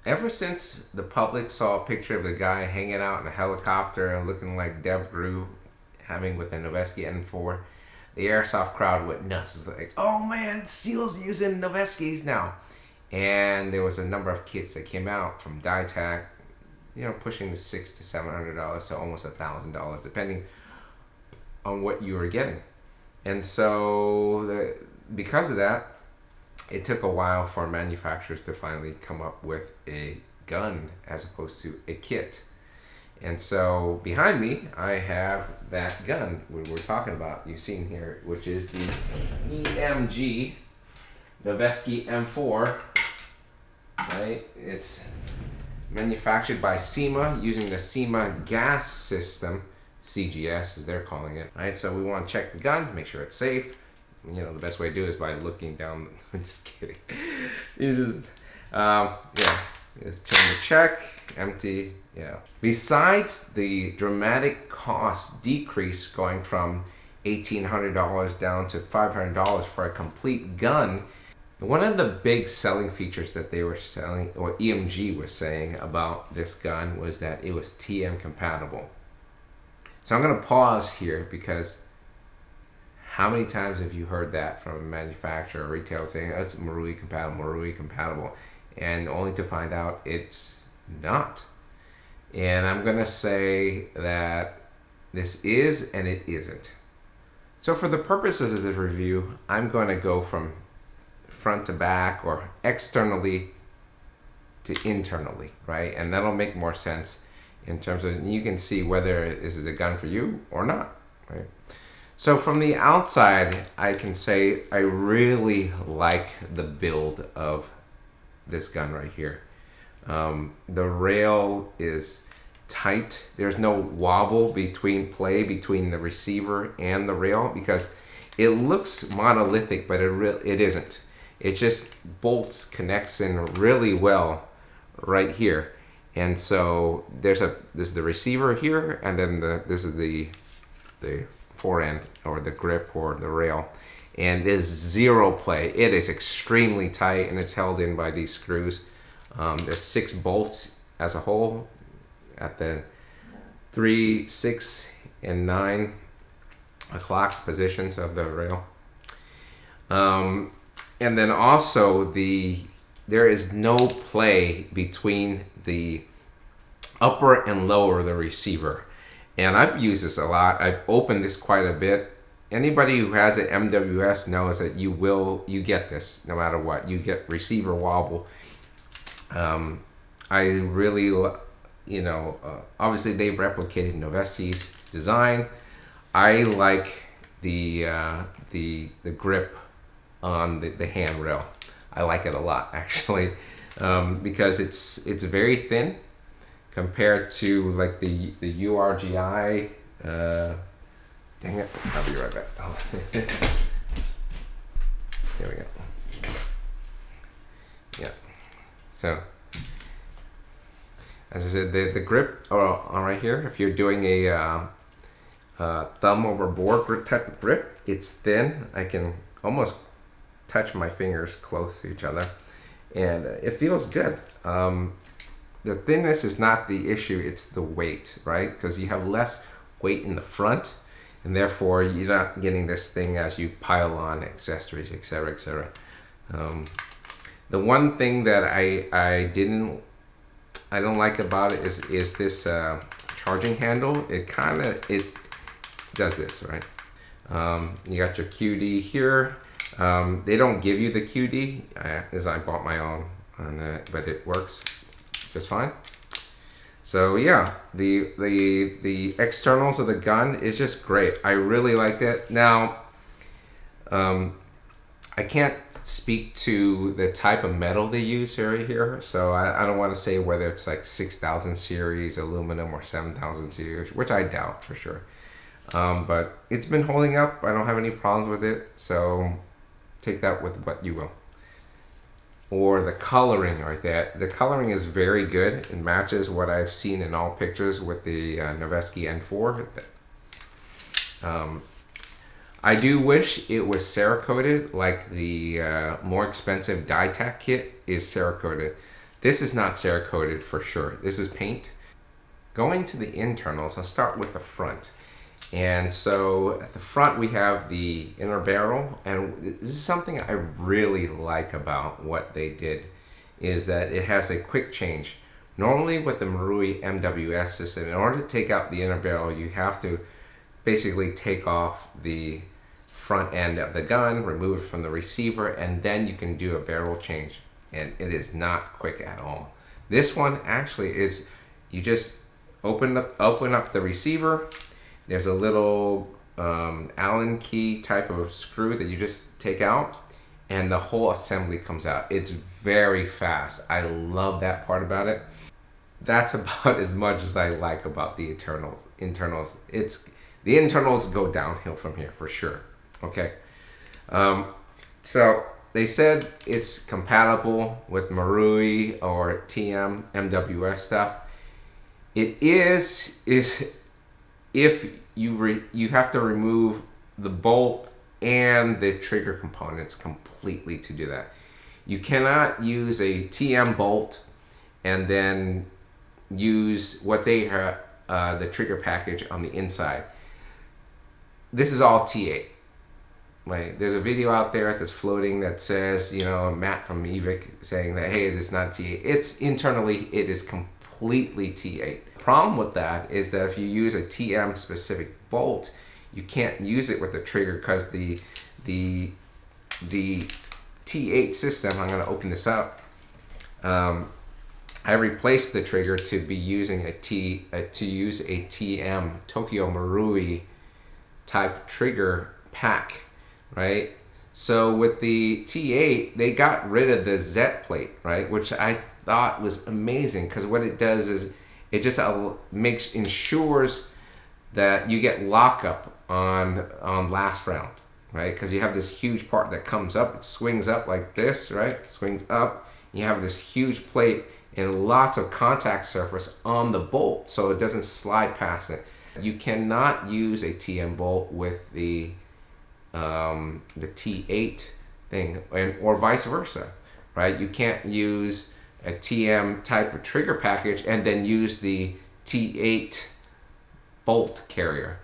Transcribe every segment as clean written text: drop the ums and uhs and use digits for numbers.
Ever since the public saw a picture of the guy hanging out in a helicopter and looking like Dev Grew having with a Noveske N4, the airsoft crowd went nuts. It's like, oh man, SEAL's using Noveskes now. And there was a number of kits that came out from Ditech, you know, pushing the $600 to $700 to almost $1,000, depending on what you were getting. And so because of that, it took a while for manufacturers to finally come up with a gun as opposed to a kit. And so behind me, I have that gun we were talking about, you've seen here, which is the EMG Noveske M4. Right? It's manufactured by SEMA using the SEMA gas system, CGS as they're calling it. Right? So we want to check the gun to make sure it's safe. You know, the best way to do it is by looking down. I'm just kidding. You just, yeah, just turn the check, empty, yeah. Besides the dramatic cost decrease going from $1,800 down to $500 for a complete gun, one of the big selling features that they were selling, or EMG was saying about this gun, was that it was TM compatible. So I'm going to pause here because how many times have you heard that from a manufacturer or retailer saying, oh, it's Marui compatible, and only to find out it's not. And I'm going to say that this is and it isn't. So for the purposes of this review, I'm going to go from front to back or externally to internally, right? And that'll make more sense in terms of, you can see whether this is a gun for you or not, right? So from the outside, I can say I really like the build of this gun right here. The rail is tight. There's no wobble between the receiver and the rail, because it looks monolithic, but it isn't. It just bolts, connects in really well right here. And so this is the receiver here, and then this is the forend, or the grip, or the rail, and there's zero play. It is extremely tight, and it's held in by these screws. There's 6 bolts as a whole at the 3, 6, and 9 o'clock positions of the rail. And then also there is no play between the upper and lower of the receiver. And I've used this a lot. I've opened this quite a bit. Anybody who has an MWS knows that you get this no matter what. You get receiver wobble. I really, you know, obviously they've replicated Noveske's design. I like the grip on the handrail. I like it a lot, actually, because it's very thin compared to like the URGI. Dang it, I'll be right back. Oh. Here we go. Yeah. So, as I said, the grip on right here, if you're doing a thumb over board type of grip, it's thin. I can almost touch my fingers close to each other, and it feels good. The thinness is not the issue, it's the weight, right? Because you have less weight in the front, and therefore you're not getting this thing as you pile on accessories, etc., etc. The one thing that I don't like about it is this charging handle. It does this, right? You got your QD here. They don't give you the QD, as I bought my own, but it works just fine. So yeah, the externals of the gun is just great. I really liked it. Now, I can't speak to the type of metal they use here, so I don't want to say whether it's like 6000 series aluminum or 7000 series, which I doubt for sure. But it's been holding up. I don't have any problems with it, so take that with what you will. Or the coloring right there. The coloring is very good. It matches what I've seen in all pictures with the Noveske N4. I do wish it was Cerakoted like the more expensive Ditech kit is Cerakoted. This is not Cerakoted for sure. This is paint. Going to the internals, I'll start with the front. And so at the front we have the inner barrel, and this is something I really like about what they did, is that it has a quick change. Normally with the Marui MWS system, in order to take out the inner barrel, you have to basically take off the front end of the gun, remove it from the receiver, and then you can do a barrel change. And it is not quick at all. This one actually is, you just open up the receiver. There's a little Allen key type of screw that you just take out, and the whole assembly comes out. It's very fast. I love that part about it. That's about as much as I like about the internals. The internals go downhill from here for sure. Okay, so they said it's compatible with Marui or TM MWS stuff. It is if you have to remove the bolt and the trigger components completely to do that. You cannot use a TM bolt and then use what they have, the trigger package on the inside. This is all T8. Like, there's a video out there that's floating that says, you know, Matt from EVIC saying that, hey, it's not T8. It's internally, it is completely T8. The problem with that is that if you use a TM specific bolt, you can't use it with the trigger because the T8 system, I'm going to open this up, I replaced the trigger to be using to use a TM Tokyo Marui type trigger pack, right? So with the T8, they got rid of the Z plate, right? Which I thought was amazing, because what it does is it just ensures that you get lockup on last round, right? Because you have this huge part that comes up, it swings up like this, right? It swings up, you have this huge plate and lots of contact surface on the bolt, so it doesn't slide past it. You cannot use a TM bolt with the T8 thing, or vice versa, right? You can't use a TM type of trigger package and then use the T8 bolt carrier.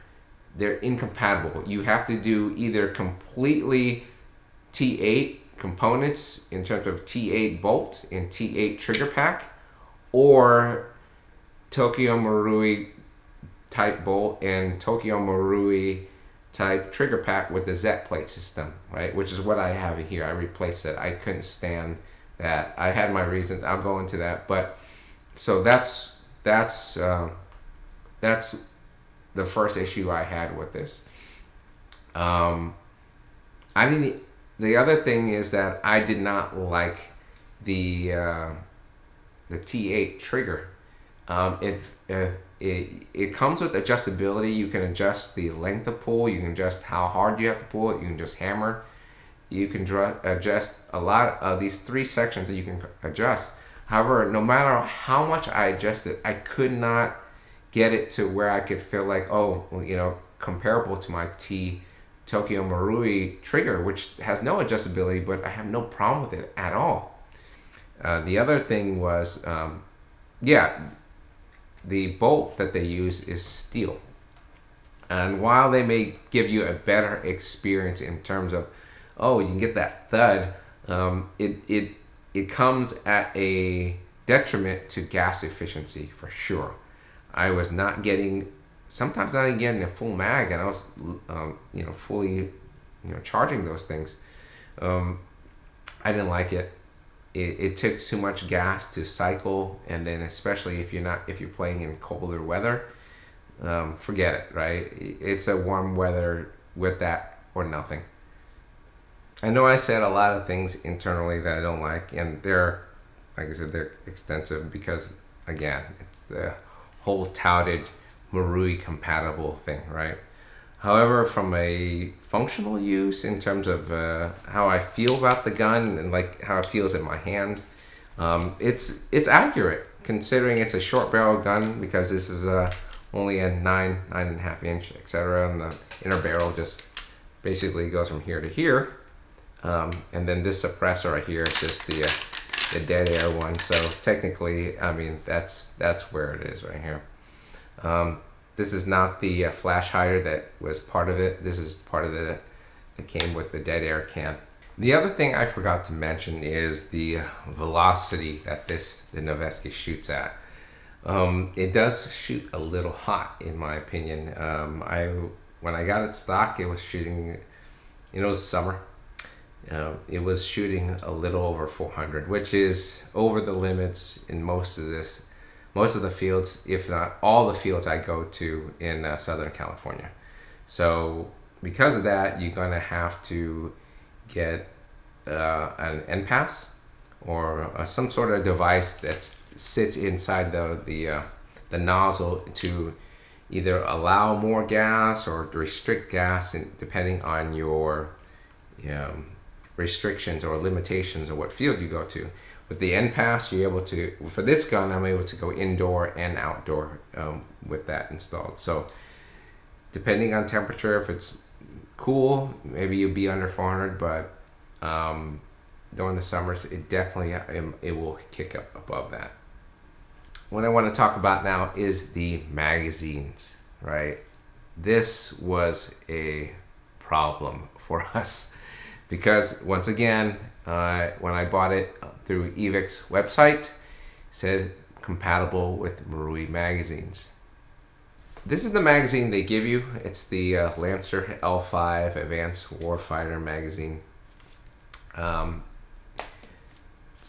They're incompatible. You have to do either completely T8 components in terms of T8 bolt and T8 trigger pack, or Tokyo Marui type bolt and Tokyo Marui type trigger pack with the Z plate system, right? Which is what I have here. I replaced it. I couldn't stand that. I had my reasons. I'll go into that. But so that's the first issue I had with this. The other thing is that I did not like the T8 trigger. It comes with adjustability. You can adjust the length of pull. You can adjust how hard you have to pull it. You can just hammer. You can adjust a lot of these 3 sections that you can adjust. However, no matter how much I adjusted, I could not get it to where I could feel like, oh, you know, comparable to my Tokyo Marui trigger, which has no adjustability, but I have no problem with it at all. The other thing was, the bolt that they use is steel. And while they may give you a better experience in terms of, oh, you can get that thud, it comes at a detriment to gas efficiency for sure. I was not getting, sometimes I didn't get a full mag, and I was, fully, charging those things. I didn't like it. It took too much gas to cycle, and then especially if you're playing in colder weather, forget it, right? It's a warm weather with that or nothing. I know I said a lot of things internally that I don't like, and they're extensive because, again, it's the whole touted Marui compatible thing, right? However, from a functional use in terms of how I feel about the gun and like how it feels in my hands, it's accurate considering it's a short barrel gun, because this is only a 9.5 inch, etc. And the inner barrel just basically goes from here to here. And then this suppressor right here is just the the dead air one. So technically, I mean, that's where it is right here. This is not the flash hider that was part of it. This is part of it that came with the dead air can. The other thing I forgot to mention is the velocity that the Noveske shoots at. It does shoot a little hot, in my opinion. When I got it stock, it was shooting, it was summer. It was shooting a little over 400, which is over the limits in most of the fields, if not all the fields I go to in Southern California. So because of that, you're gonna have to get an NPass or some sort of device that sits inside the nozzle to either allow more gas or restrict gas, depending on your restrictions or limitations of what field you go to. With the NPass, you're able to, for this gun, I'm able to go indoor and outdoor with that installed. So depending on temperature, if it's cool, maybe you'll be under 400, but during the summers, it definitely it will kick up above that. What I want to talk about now is the magazines, right? This was a problem for us because, once again, when I bought it through Evic's website, it said compatible with Marui magazines. This is the magazine they give you. It's the Lancer L5 Advanced Warfighter magazine. It's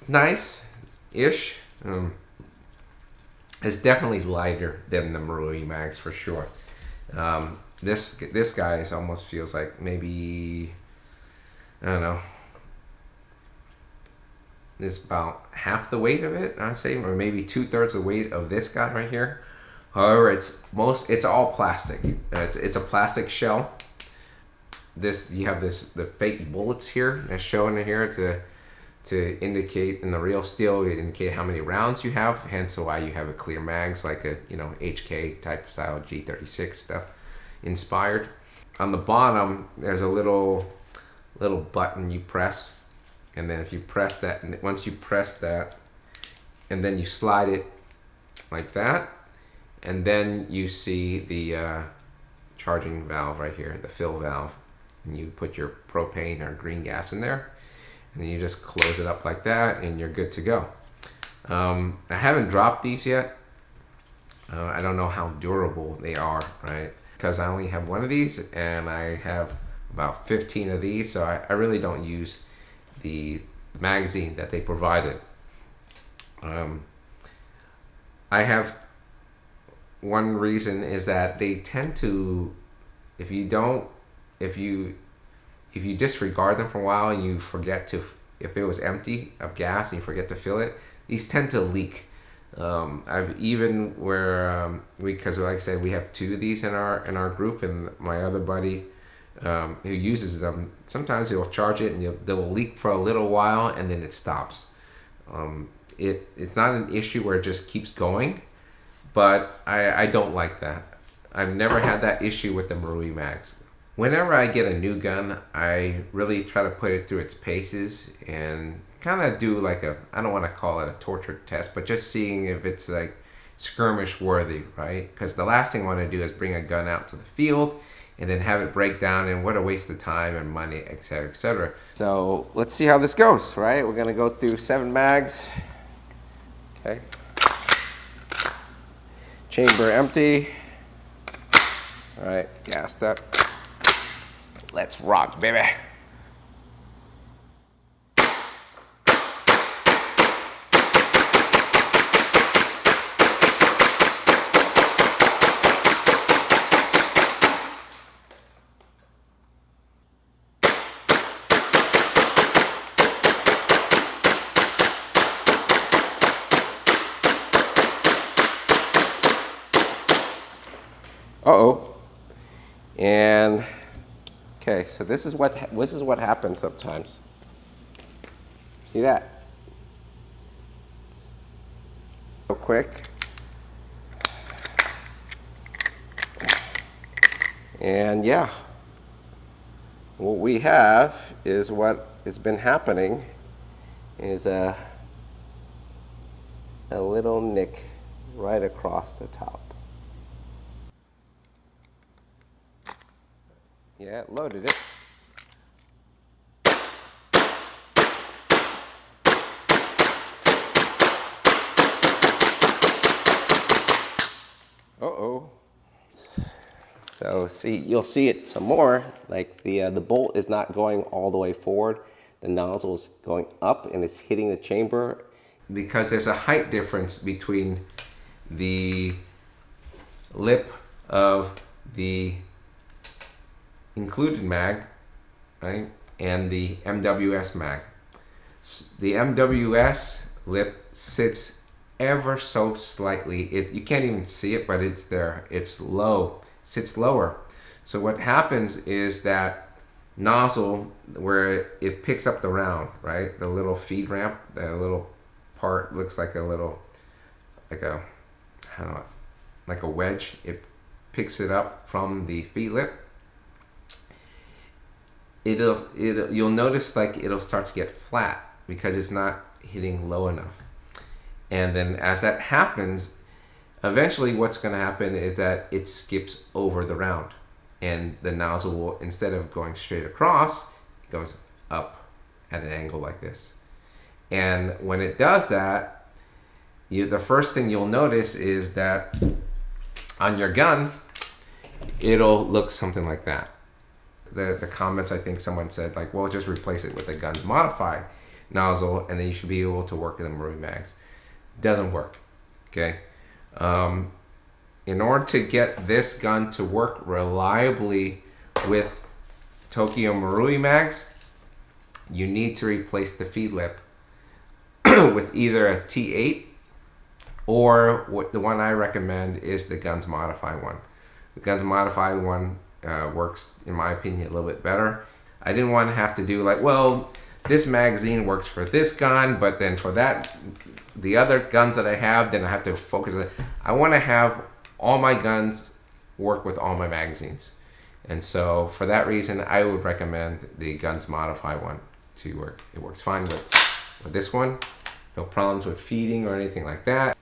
nice-ish. It's definitely lighter than the Marui mags for sure. This guy almost feels like maybe, I don't know, it's about half the weight of it, I'd say, or maybe 2/3 the weight of this guy right here. However, it's all plastic. It's a plastic shell. You have the fake bullets here that's shown in here to indicate, in the real steel, it indicate how many rounds you have, hence why you have a clear mags, like a HK type style G36 stuff inspired. On the bottom, there's a little button you press, and then if you press that, and once you press that, and then you slide it like that, and then you see the charging valve right here, the fill valve, and you put your propane or green gas in there, and then you just close it up like that, and you're good to go. I haven't dropped these yet. I don't know how durable they are, right? Because I only have one of these, and I have about 15 of these, so I really don't use the magazine that they provided. I have one reason is that they tend to, if you disregard them for a while and you forget to, if it was empty of gas and you forget to fill it, these tend to leak. I've even where because like I said, we have 2 of these in our group, and my other buddy who uses them, sometimes he'll charge it and they will leak for a little while and then it stops. It's not an issue where it just keeps going, but I don't like that. I've never had that issue with the Marui mags. Whenever I get a new gun, I really try to put it through its paces and kind of do like I don't want to call it a torture test, but just seeing if it's like skirmish worthy, right? Because the last thing I want to do is bring a gun out to the field and then have it break down, and what a waste of time and money, etc., etc. So let's see how this goes, right? We're gonna go through 7 mags. Okay. Chamber empty. All right, gassed up. Let's rock, baby. Uh-oh. And okay, so this is what happens sometimes. See that? Real quick. And yeah, what we have is what has been happening is a little nick right across the top. Yeah, it loaded it. Uh-oh. So see, you'll see it some more, like the bolt is not going all the way forward. The nozzle is going up and it's hitting the chamber. Because there's a height difference between the lip of the included mag, right, and the MWS mag. The MWS lip sits ever so slightly. You can't even see it, but it's there. It's low, sits lower. So what happens is that nozzle, where it picks up the round, right, the little feed ramp, the little part looks like a little, like a, I don't know, like a wedge. It picks it up from the feed lip. You'll notice like it'll start to get flat because it's not hitting low enough. And then as that happens, eventually what's going to happen is that it skips over the round, and the nozzle will, instead of going straight across, it goes up at an angle like this. And when it does that, the first thing you'll notice is that on your gun, it'll look something like that. The comments, I think someone said like, well, just replace it with a Guns Modify nozzle and then you should be able to work in the Marui mags. Doesn't work, okay? In order to get this gun to work reliably with Tokyo Marui mags, you need to replace the feed lip with either a T8 or what the one I recommend is the Guns Modify one. The Guns Modify one works, in my opinion, a little bit better. I didn't want to have to do like, well, this magazine works for this gun, but then for that, the other guns that I have, then I have to focus on. I want to have all my guns work with all my magazines. And so for that reason, I would recommend the Guns Modify one to work. It works fine with this one. No problems with feeding or anything like that.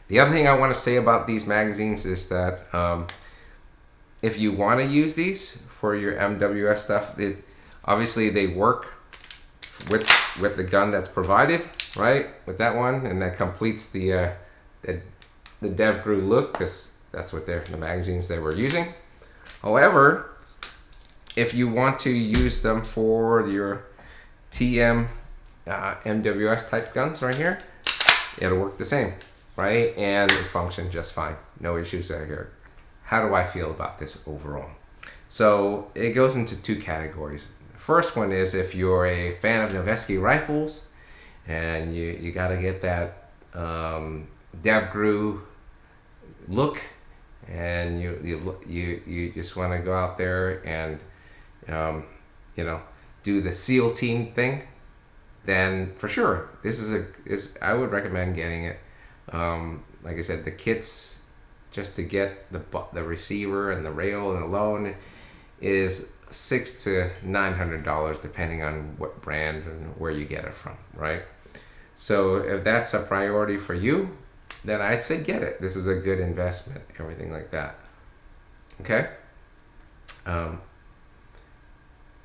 The other thing I want to say about these magazines is that if you want to use these for your MWS stuff, obviously they work with the gun that's provided, right? With that one, and that completes the DevGru look, because that's what the magazines they were using. However, if you want to use them for your TM MWS type guns right here, it'll work the same, right? And it functions just fine. No issues out here. How do I feel about this overall? So it goes into two categories. The first one is if you're a fan of Noveske rifles and you got to get that DevGru look, and you just want to go out there and do the SEAL team thing, then for sure I would recommend getting it. Like I said, the kits just to get the receiver and the rail and the loan is $600 to $900 depending on what brand and where you get it from, right? So if that's a priority for you, then I'd say get it. This is a good investment, everything like that. Okay?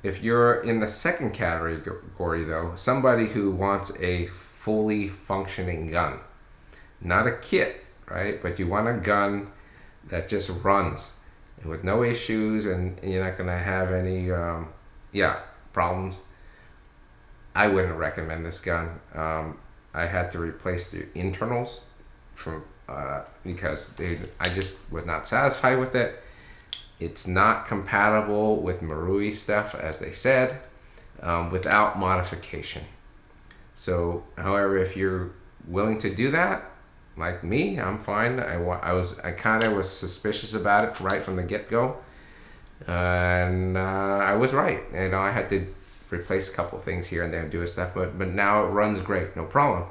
If you're in the second category though, somebody who wants a fully functioning gun, not a kit, right? But you want a gun that just runs with no issues and you're not gonna have any problems. I wouldn't recommend this gun. I had to replace the internals because I just was not satisfied with it. It's not compatible with Marui stuff, as they said, without modification. So, however, if you're willing to do that, like me, I'm fine. I kind of was suspicious about it right from the get-go, and I was right. I had to replace a couple things here and there and do stuff, but now it runs great, no problem.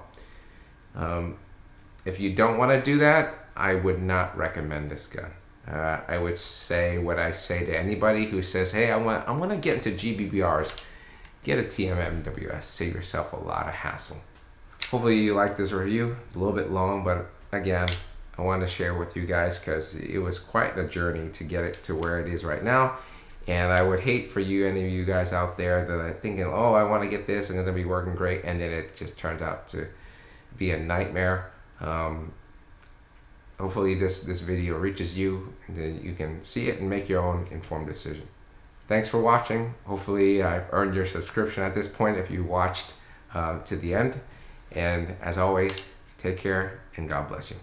If you don't want to do that, I would not recommend this gun. I would say what I say to anybody who says, hey, I want to get into GBBRs, get a TMMWS, save yourself a lot of hassle. hopefully you like this review. It's a little bit long, but again, I want to share with you guys because it was quite a journey to get it to where it is right now. And I would hate for you, any of you guys out there that are thinking, oh, I want to get this and it's going to be working great, and then it just turns out to be a nightmare. Hopefully this video reaches you and then you can see it and make your own informed decision. Thanks for watching. Hopefully I've earned your subscription at this point if you watched to the end. And as always, take care and God bless you.